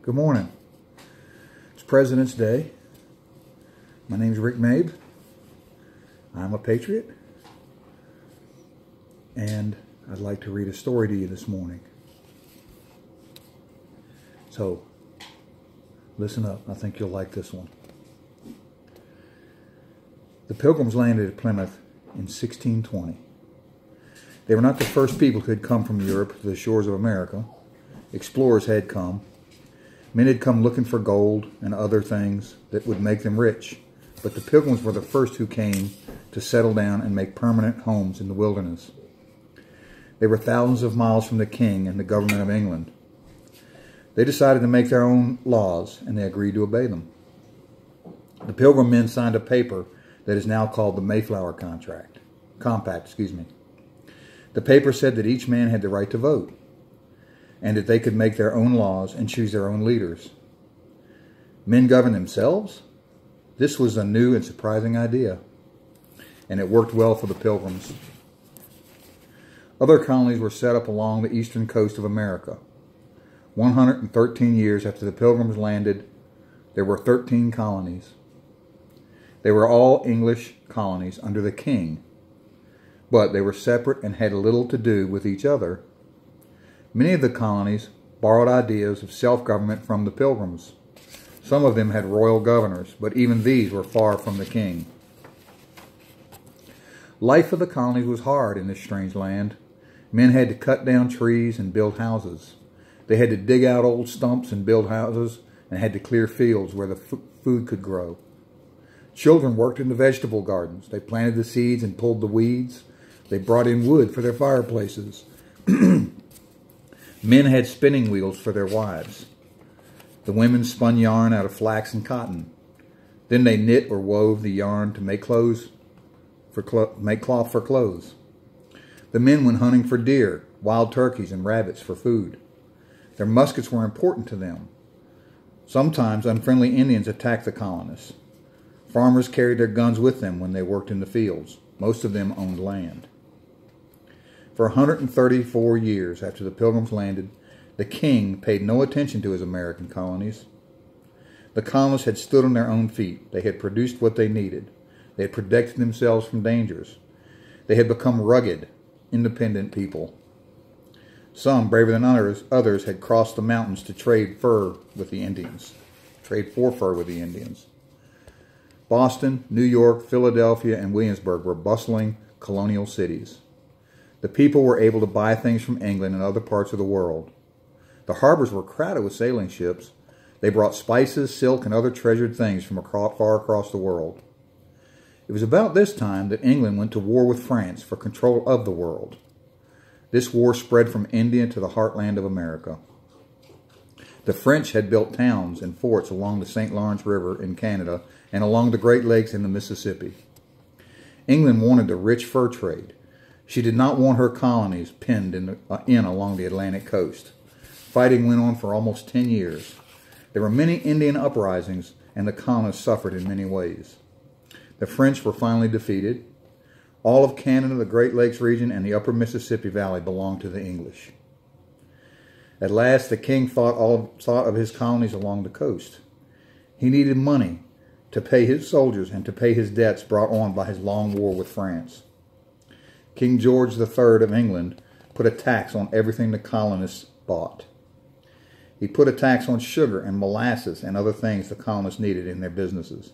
Good morning. It's President's Day. My name's Rick Mabe. I'm a patriot. And I'd like to read a story to you this morning. So, listen up. I think you'll like this one. The Pilgrims landed at Plymouth in 1620. They were not the first people who had come from Europe to the shores of America. Explorers had come. Men had come looking for gold and other things that would make them rich. But the Pilgrims were the first who came to settle down and make permanent homes in the wilderness. They were thousands of miles from the king and the government of England. They decided to make their own laws, and they agreed to obey them. The Pilgrim men signed a paper that is now called the Mayflower Compact. The paper said that each man had the right to vote, and that they could make their own laws and choose their own leaders. Men govern themselves? This was a new and surprising idea, and it worked well for the Pilgrims. Other colonies were set up along the eastern coast of America. 113 years after the Pilgrims landed, there were 13 colonies. They were all English colonies under the king, but they were separate and had little to do with each other. Many of the colonies borrowed ideas of self-government from the Pilgrims. Some of them had royal governors, but even these were far from the king. Life for the colonies was hard in this strange land. Men had to cut down trees and build houses. They had to dig out old stumps and build houses, and had to clear fields where the food could grow. Children worked in the vegetable gardens. They planted the seeds and pulled the weeds. They brought in wood for their fireplaces. Men had spinning wheels for their wives. The women spun yarn out of flax and cotton. Then they knit or wove the yarn to make cloth for clothes. The men went hunting for deer, wild turkeys, and rabbits for food. Their muskets were important to them. Sometimes unfriendly Indians attacked the colonists. Farmers carried their guns with them when they worked in the fields. Most of them owned land. For 134 years after the Pilgrims landed, the king paid no attention to his American colonies. The colonists had stood on their own feet. They had produced what they needed. They had protected themselves from dangers. They had become rugged, independent people. Some, braver than others, had crossed the mountains to trade for fur with the Indians. Boston, New York, Philadelphia, and Williamsburg were bustling colonial cities. The people were able to buy things from England and other parts of the world. The harbors were crowded with sailing ships. They brought spices, silk, and other treasured things from far across the world. It was about this time that England went to war with France for control of the world. This war spread from India to the heartland of America. The French had built towns and forts along the St. Lawrence River in Canada and along the Great Lakes in the Mississippi. England wanted the rich fur trade. She did not want her colonies penned in along the Atlantic coast. Fighting went on for almost 10 years. There were many Indian uprisings, and the colonists suffered in many ways. The French were finally defeated. All of Canada, the Great Lakes region, and the upper Mississippi Valley belonged to the English. At last, the king thought of his colonies along the coast. He needed money to pay his soldiers and to pay his debts brought on by his long war with France. King George III of England put a tax on everything the colonists bought. He put a tax on sugar and molasses and other things the colonists needed in their businesses.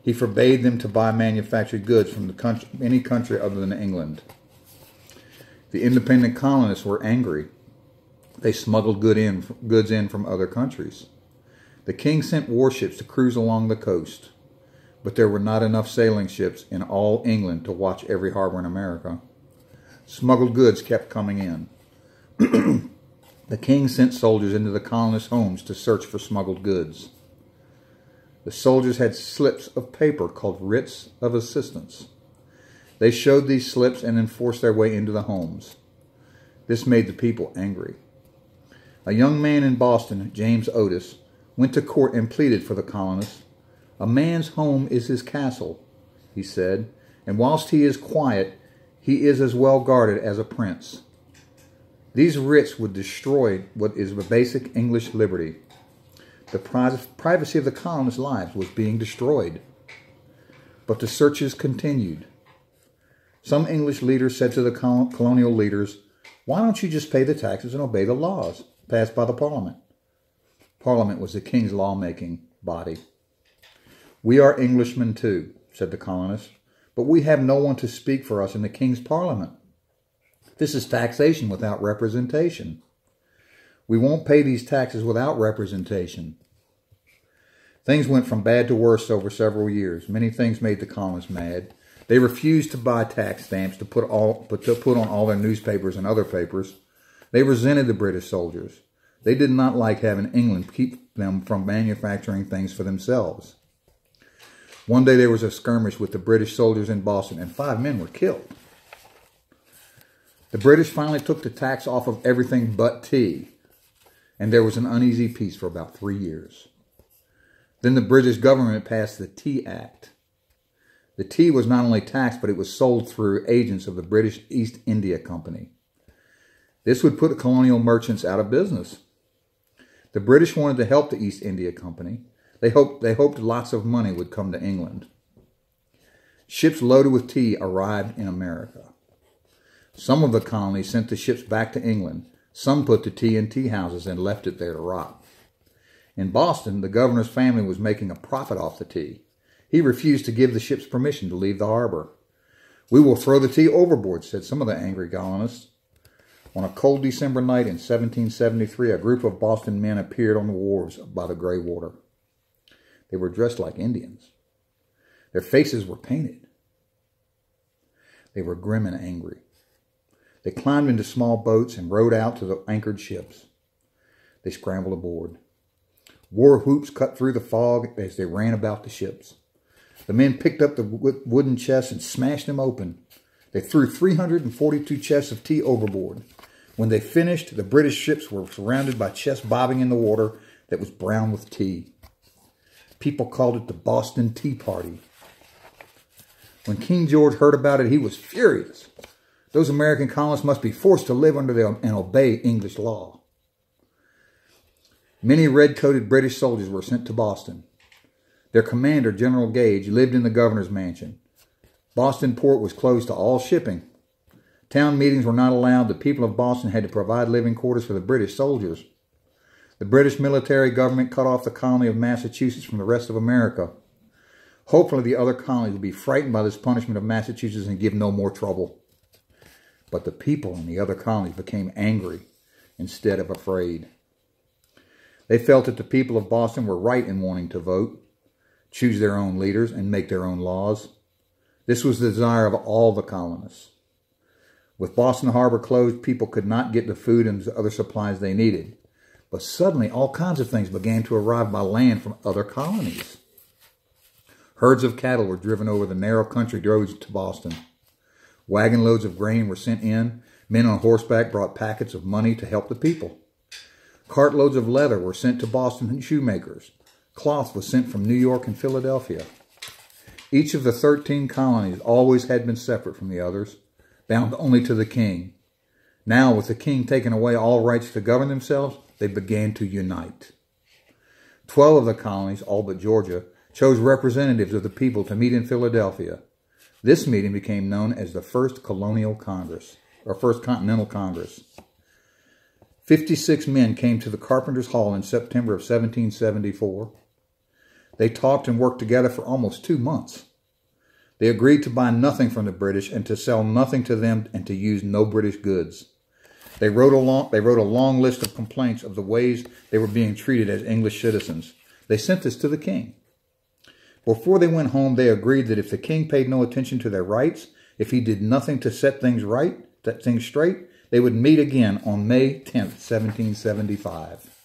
He forbade them to buy manufactured goods from any country other than England. The independent colonists were angry. They smuggled goods in from other countries. The king sent warships to cruise along the coast, but there were not enough sailing ships in all England to watch every harbor in America. Smuggled goods kept coming in. The king sent soldiers into the colonists' homes to search for smuggled goods. The soldiers had slips of paper called writs of assistance. They showed these slips and then forced their way into the homes. This made the people angry. A young man in Boston, James Otis, went to court and pleaded for the colonists. "A man's home is his castle," he said, "and whilst he is quiet, he is as well guarded as a prince. These writs would destroy what is a basic English liberty. The privacy of the colonists' lives was being destroyed. But the searches continued. Some English leaders said to the colonial leaders, "Why don't you just pay the taxes and obey the laws passed by the Parliament?" Parliament was the king's lawmaking body. "We are Englishmen too," said the colonists, "but we have no one to speak for us in the king's parliament. This is taxation without representation. We won't pay these taxes without representation." Things went from bad to worse over several years. Many things made the colonists mad. They refused to buy tax stamps to put on all their newspapers and other papers. They resented the British soldiers. They did not like having England keep them from manufacturing things for themselves. One day there was a skirmish with the British soldiers in Boston, and 5 men were killed. The British finally took the tax off of everything but tea, and there was an uneasy peace for about 3 years. Then the British government passed the Tea Act. The tea was not only taxed, but it was sold through agents of the British East India Company. This would put colonial merchants out of business. The British wanted to help the East India Company. They hoped lots of money would come to England. Ships loaded with tea arrived in America. Some of the colonies sent the ships back to England. Some put the tea in tea houses and left it there to rot. In Boston, the governor's family was making a profit off the tea. He refused to give the ships permission to leave the harbor. "We will throw the tea overboard," said some of the angry colonists. On a cold December night in 1773, a group of Boston men appeared on the wharves by the Grey Water. They were dressed like Indians. Their faces were painted. They were grim and angry. They climbed into small boats and rowed out to the anchored ships. They scrambled aboard. War whoops cut through the fog as they ran about the ships. The men picked up the wooden chests and smashed them open. They threw 342 chests of tea overboard. When they finished, the British ships were surrounded by chests bobbing in the water that was brown with tea. People called it the Boston Tea Party. When King George heard about it, he was furious. Those American colonists must be forced to live under and obey English law. Many red-coated British soldiers were sent to Boston. Their commander, General Gage, lived in the governor's mansion. Boston port was closed to all shipping. Town meetings were not allowed. The people of Boston had to provide living quarters for the British soldiers. The British military government cut off the colony of Massachusetts from the rest of America. Hopefully the other colonies would be frightened by this punishment of Massachusetts and give no more trouble. But the people in the other colonies became angry instead of afraid. They felt that the people of Boston were right in wanting to vote, choose their own leaders, and make their own laws. This was the desire of all the colonists. With Boston Harbor closed, people could not get the food and other supplies they needed. But suddenly, all kinds of things began to arrive by land from other colonies. Herds of cattle were driven over the narrow country roads to Boston. Wagon loads of grain were sent in. Men on horseback brought packets of money to help the people. Cartloads of leather were sent to Boston shoemakers. Cloth was sent from New York and Philadelphia. Each of the 13 colonies always had been separate from the others, bound only to the king. Now, with the king taking away all rights to govern themselves, they began to unite. 12 of the colonies, all but Georgia, chose representatives of the people to meet in Philadelphia. This meeting became known as the First Colonial Congress, or First Continental Congress. 56 men came to the Carpenter's Hall in September of 1774. They talked and worked together for almost 2 months. They agreed to buy nothing from the British and to sell nothing to them and to use no British goods. They wrote a long list of complaints of the ways they were being treated as English citizens. They sent this to the king. Before they went home, they agreed that if the king paid no attention to their rights, if he did nothing to set things straight, they would meet again on May 10th, 1775.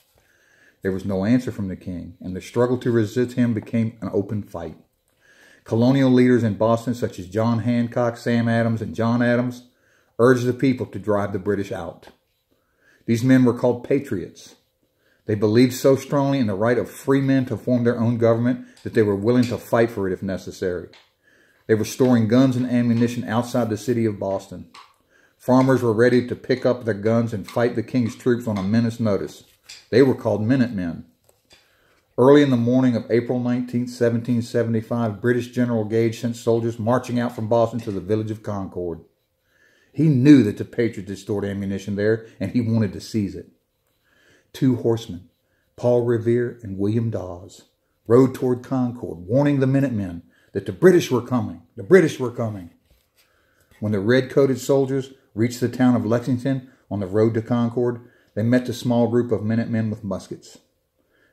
There was no answer from the king, and the struggle to resist him became an open fight. Colonial leaders in Boston, such as John Hancock, Sam Adams, and John Adams, urged the people to drive the British out. These men were called patriots. They believed so strongly in the right of free men to form their own government that they were willing to fight for it if necessary. They were storing guns and ammunition outside the city of Boston. Farmers were ready to pick up their guns and fight the king's troops on a minute's notice. They were called Minutemen. Early in the morning of April 19th, 1775, British General Gage sent soldiers marching out from Boston to the village of Concord. He knew that the Patriots had stored ammunition there, and he wanted to seize it. 2 horsemen, Paul Revere and William Dawes, rode toward Concord, warning the Minutemen that the British were coming. The British were coming. When the red-coated soldiers reached the town of Lexington on the road to Concord, they met the small group of Minutemen with muskets.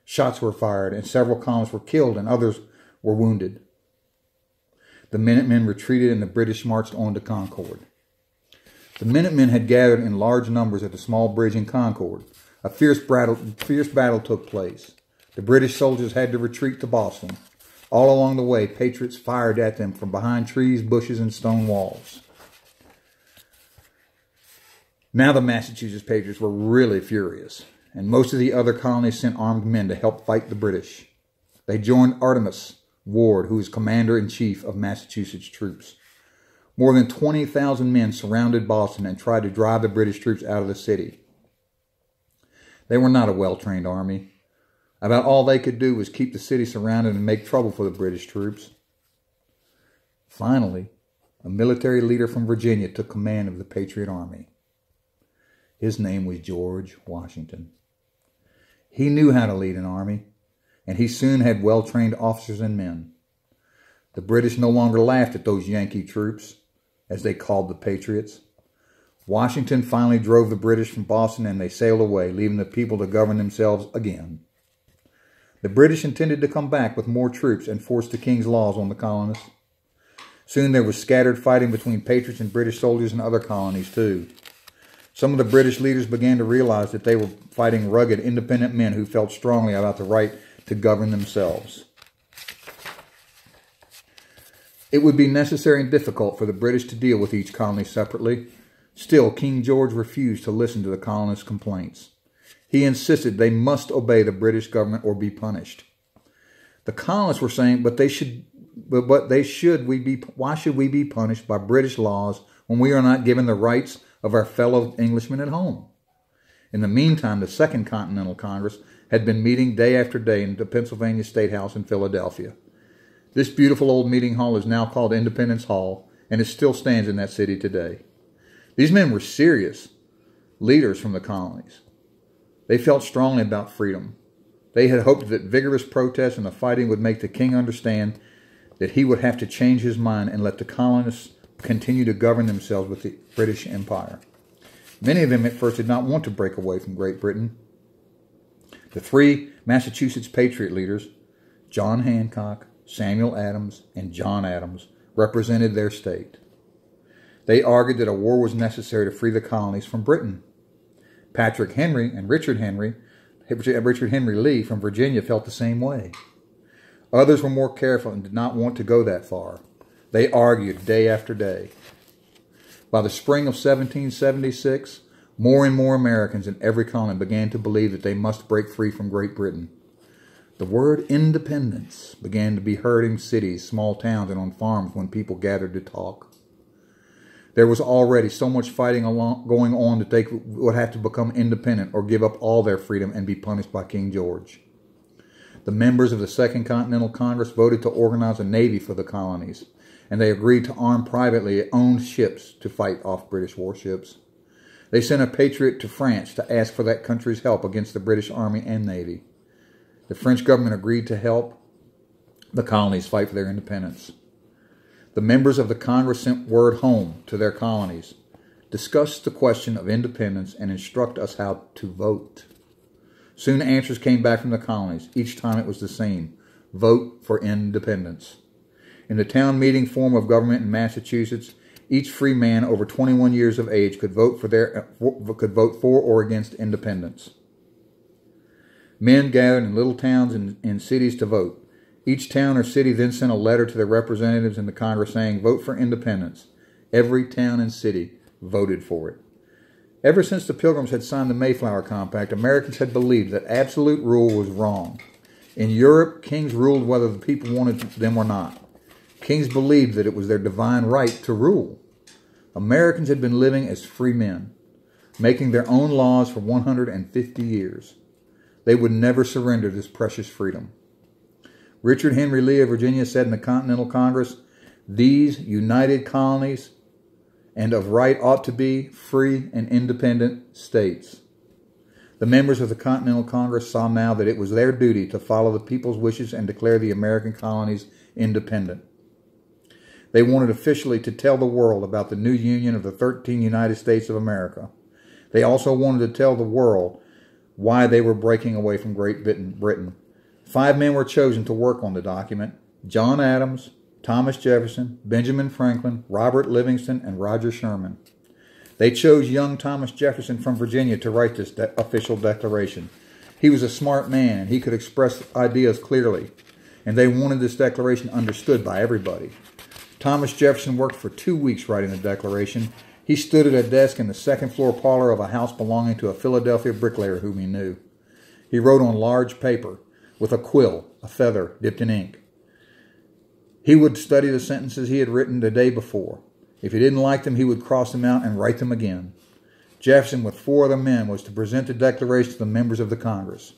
Shots were fired, and several columns were killed, and others were wounded. The Minutemen retreated, and the British marched on to Concord. The Minutemen had gathered in large numbers at the small bridge in Concord. A fierce battle took place. The British soldiers had to retreat to Boston. All along the way, Patriots fired at them from behind trees, bushes, and stone walls. Now the Massachusetts Patriots were really furious, and most of the other colonies sent armed men to help fight the British. They joined Artemas Ward, who was commander-in-chief of Massachusetts troops. More than 20,000 men surrounded Boston and tried to drive the British troops out of the city. They were not a well-trained army. About all they could do was keep the city surrounded and make trouble for the British troops. Finally, a military leader from Virginia took command of the Patriot Army. His name was George Washington. He knew how to lead an army, and he soon had well-trained officers and men. The British no longer laughed at those Yankee troops, as they called the Patriots. Washington finally drove the British from Boston, and they sailed away, leaving the people to govern themselves again. The British intended to come back with more troops and force the king's laws on the colonists. Soon there was scattered fighting between Patriots and British soldiers in other colonies too. Some of the British leaders began to realize that they were fighting rugged, independent men who felt strongly about the right to govern themselves. It would be necessary and difficult for the British to deal with each colony separately. Still, King George refused to listen to the colonists' complaints. He insisted they must obey the British government or be punished. The colonists were saying, why should we be punished by British laws when we are not given the rights of our fellow Englishmen at home? In the meantime, the Second Continental Congress had been meeting day after day in the Pennsylvania State House in Philadelphia. This beautiful old meeting hall is now called Independence Hall, and it still stands in that city today. These men were serious leaders from the colonies. They felt strongly about freedom. They had hoped that vigorous protests and the fighting would make the king understand that he would have to change his mind and let the colonists continue to govern themselves with the British Empire. Many of them at first did not want to break away from Great Britain. The 3 Massachusetts Patriot leaders, John Hancock, Samuel Adams, and John Adams, represented their state. They argued that a war was necessary to free the colonies from Britain. Patrick Henry and Richard Henry Lee from Virginia felt the same way. Others were more careful and did not want to go that far. They argued day after day. By the spring of 1776, more and more Americans in every colony began to believe that they must break free from Great Britain. The word independence began to be heard in cities, small towns, and on farms when people gathered to talk. There was already so much fighting going on that they would have to become independent or give up all their freedom and be punished by King George. The members of the Second Continental Congress voted to organize a navy for the colonies, and they agreed to arm privately owned ships to fight off British warships. They sent a patriot to France to ask for that country's help against the British Army and Navy. The French government agreed to help the colonies fight for their independence. The members of the Congress sent word home to their colonies, discussed the question of independence, and instruct us how to vote. Soon answers came back from the colonies. Each time it was the same: vote for independence. In the town meeting form of government in Massachusetts, each free man over 21 years of age could vote for or against independence. Men gathered in little towns and cities to vote. Each town or city then sent a letter to their representatives in the Congress saying, vote for independence. Every town and city voted for it. Ever since the Pilgrims had signed the Mayflower Compact, Americans had believed that absolute rule was wrong. In Europe, kings ruled whether the people wanted them or not. Kings believed that it was their divine right to rule. Americans had been living as free men, making their own laws for 150 years. They would never surrender this precious freedom. Richard Henry Lee of Virginia said in the Continental Congress, "These united colonies and of right ought to be free and independent states." The members of the Continental Congress saw now that it was their duty to follow the people's wishes and declare the American colonies independent. They wanted officially to tell the world about the new union of the 13 United States of America. They also wanted to tell the world why they were breaking away from Great Britain. 5 men were chosen to work on the document: John Adams, Thomas Jefferson, Benjamin Franklin, Robert Livingston, and Roger Sherman. They chose young Thomas Jefferson from Virginia to write this official declaration. He was a smart man, and he could express ideas clearly, and they wanted this declaration understood by everybody. Thomas Jefferson worked for 2 weeks writing the declaration. He stood at a desk in the second-floor parlor of a house belonging to a Philadelphia bricklayer whom he knew. He wrote on large paper with a quill, a feather dipped in ink. He would study the sentences he had written the day before. If he didn't like them, he would cross them out and write them again. Jefferson, with 4 other men, was to present the declaration to the members of the Congress.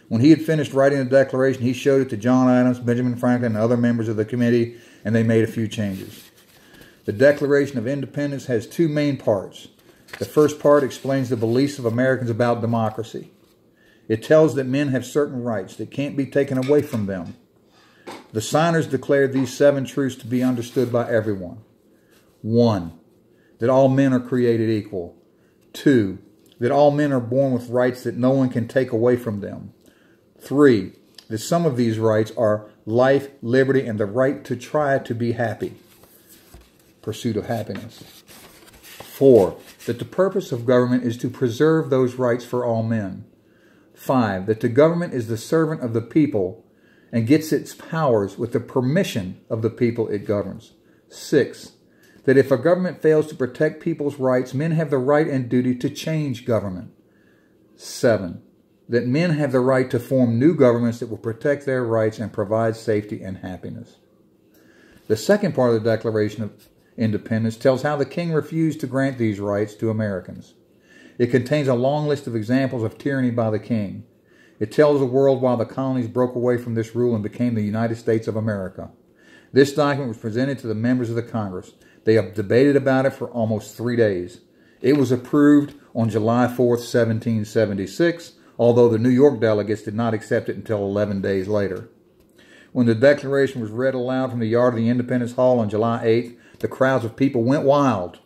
When he had finished writing the declaration, he showed it to John Adams, Benjamin Franklin, and other members of the committee, and they made a few changes. The Declaration of Independence has 2 main parts. The first part explains the beliefs of Americans about democracy. It tells that men have certain rights that can't be taken away from them. The signers declared these 7 truths to be understood by everyone. 1. That all men are created equal. 2. That all men are born with rights that no one can take away from them. 3. That some of these rights are life, liberty, and the right to try to be happy. Pursuit of happiness. 4. That the purpose of government is to preserve those rights for all men. 5. That the government is the servant of the people and gets its powers with the permission of the people it governs. 6. That if a government fails to protect people's rights, men have the right and duty to change government. 7. That men have the right to form new governments that will protect their rights and provide safety and happiness. The second part of the Declaration of Independence tells how the king refused to grant these rights to Americans. It contains a long list of examples of tyranny by the king. It tells the world why the colonies broke away from this rule and became the United States of America. This document was presented to the members of the Congress. They have debated about it for almost 3 days. It was approved on July 4th, 1776, although the New York delegates did not accept it until 11 days later. When the Declaration was read aloud from the yard of the Independence Hall on July 8th, the crowds of people went wild.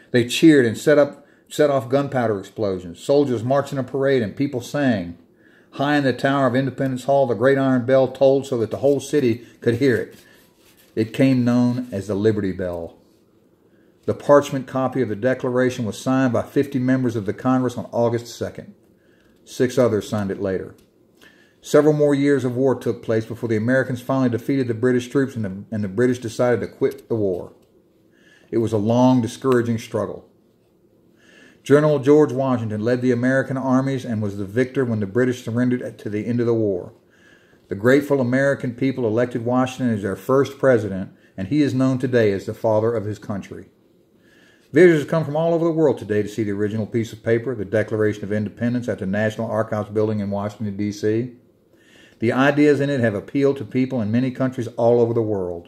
They cheered and set off gunpowder explosions. Soldiers marched in a parade and people sang. High in the tower of Independence Hall, the great iron bell tolled so that the whole city could hear it. It came known as the Liberty Bell. The parchment copy of the Declaration was signed by 50 members of the Congress on August 2nd. 6 others signed it later. Several more years of war took place before the Americans finally defeated the British troops and the British decided to quit the war. It was a long, discouraging struggle. General George Washington led the American armies and was the victor when the British surrendered to the end of the war. The grateful American people elected Washington as their first president, and he is known today as the father of his country. Visitors come from all over the world today to see the original piece of paper, the Declaration of Independence, at the National Archives building in Washington, D.C. The ideas in it have appealed to people in many countries all over the world.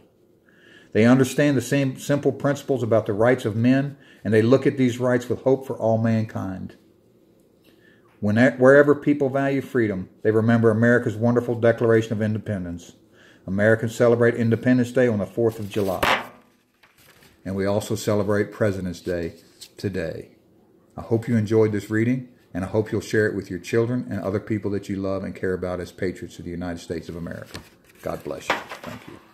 They understand the same simple principles about the rights of men, and they look at these rights with hope for all mankind. Wherever people value freedom, they remember America's wonderful Declaration of Independence. Americans celebrate Independence Day on the 4th of July. And we also celebrate President's Day today. I hope you enjoyed this reading, and I hope you'll share it with your children and other people that you love and care about as patriots of the United States of America. God bless you. Thank you.